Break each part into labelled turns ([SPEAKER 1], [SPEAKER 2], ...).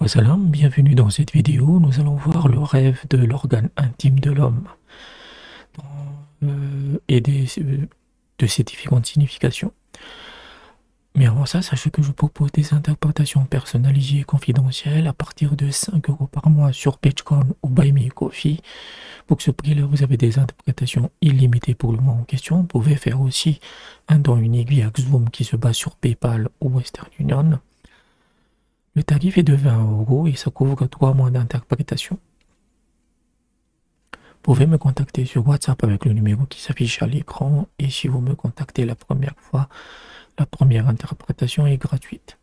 [SPEAKER 1] Salam, bienvenue dans cette vidéo. Nous allons voir le rêve de l'organe intime de l'homme de ses différentes significations. Mais avant ça, sachez que je propose des interprétations personnalisées et confidentielles à partir de 5 euros par mois sur Patreon ou Buy Me a Coffee. Pour ce prix-là, vous avez des interprétations illimitées pour le mois en question. Vous pouvez faire aussi un don unique via Xoom qui se base sur PayPal ou Western Union. Le tarif est de 20 euros et ça couvre 3 mois d'interprétation. Vous pouvez me contacter sur WhatsApp avec le numéro qui s'affiche à l'écran et si vous me contactez la première fois, la première interprétation est gratuite.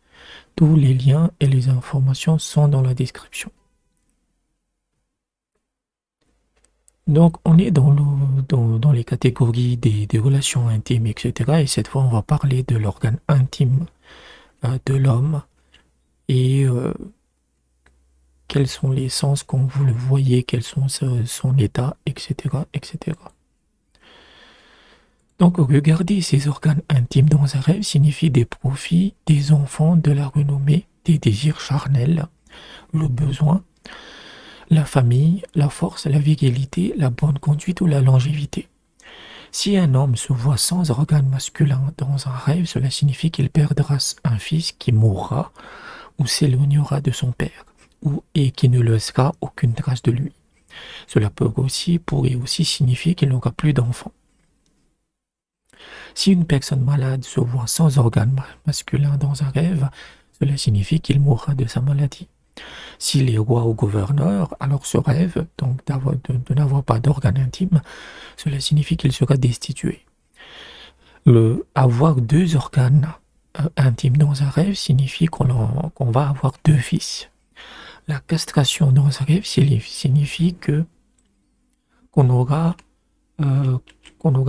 [SPEAKER 1] Tous les liens et les informations sont dans la description. Donc on est dans les catégories des relations intimes, etc. Et cette fois on va parler de l'organe intime de l'homme et quels sont les sens quand vous le voyez, quels sont son état, etc., etc. Donc, regarder ces organes intimes dans un rêve signifie des profits, des enfants, de la renommée, des désirs charnels, le besoin, la famille, la force, la virilité, la bonne conduite ou la longévité. Si un homme se voit sans organe masculin dans un rêve, cela signifie qu'il perdra un fils qui mourra ou s'éloignera de son père et qui ne laissera aucune trace de lui. Cela pourrait aussi signifier qu'il n'aura plus d'enfants. Si une personne malade se voit sans organe masculin dans un rêve, cela signifie qu'il mourra de sa maladie. S'il est roi ou gouverneur, alors ce rêve, donc de n'avoir pas d'organe intime, cela signifie qu'il sera destitué. Avoir 2 organes intimes dans un rêve signifie qu'on va avoir 2 fils. La castration dans un rêve signifie qu'on aura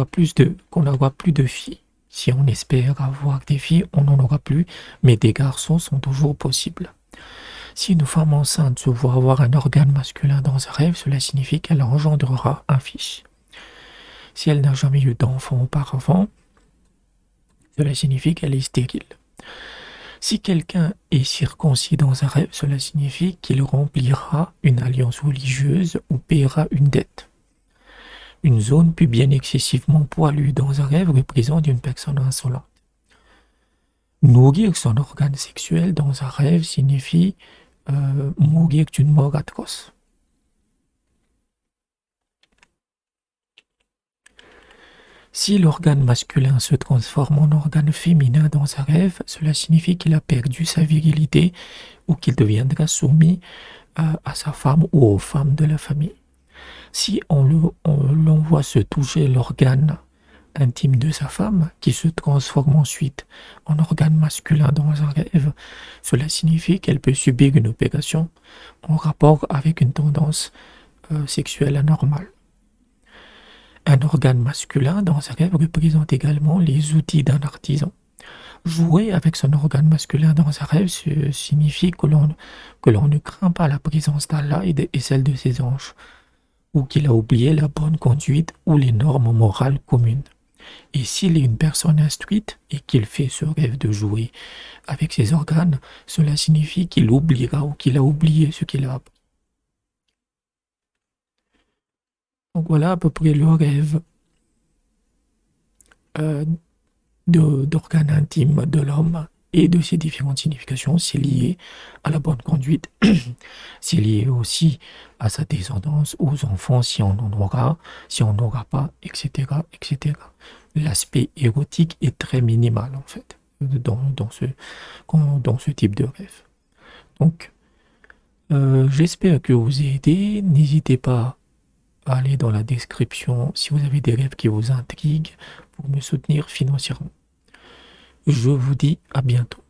[SPEAKER 1] plus de filles. Si on espère avoir des filles, on n'en aura plus, mais des garçons sont toujours possibles. Si une femme enceinte se voit avoir un organe masculin dans un rêve, cela signifie qu'elle engendrera un fils. Si elle n'a jamais eu d'enfant auparavant, cela signifie qu'elle est stérile. Si quelqu'un est circoncis dans un rêve, cela signifie qu'il remplira une alliance religieuse ou paiera une dette. Une zone pubienne excessivement poilue dans un rêve représente une personne insolente. Nourrir son organe sexuel dans un rêve signifie mourir d'une mort atroce. Si l'organe masculin se transforme en organe féminin dans un rêve, cela signifie qu'il a perdu sa virilité ou qu'il deviendra soumis à sa femme ou aux femmes de la famille. Si on l'envoie se toucher l'organe intime de sa femme, qui se transforme ensuite en organe masculin dans un rêve, cela signifie qu'elle peut subir une opération en rapport avec une tendance sexuelle anormale. Un organe masculin dans un rêve représente également les outils d'un artisan. Jouer avec son organe masculin dans un rêve signifie que l'on ne craint pas la présence d'Allah et celle de ses anges, ou qu'il a oublié la bonne conduite ou les normes morales communes. Et s'il est une personne instruite et qu'il fait ce rêve de jouer avec ses organes, cela signifie qu'il oubliera ou qu'il a oublié ce qu'il a appris. Donc voilà à peu près le rêve d'organes intimes de l'homme et de ses différentes significations. C'est lié à la bonne conduite, c'est lié aussi à sa descendance, aux enfants si on en aura, si on n'aura pas, etc., etc. L'aspect érotique est très minimal en fait dans ce type de rêve. Donc j'espère que vous ai aidé. N'hésitez pas à aller dans la description si vous avez des rêves qui vous intriguent pour me soutenir financièrement. Je vous dis à bientôt.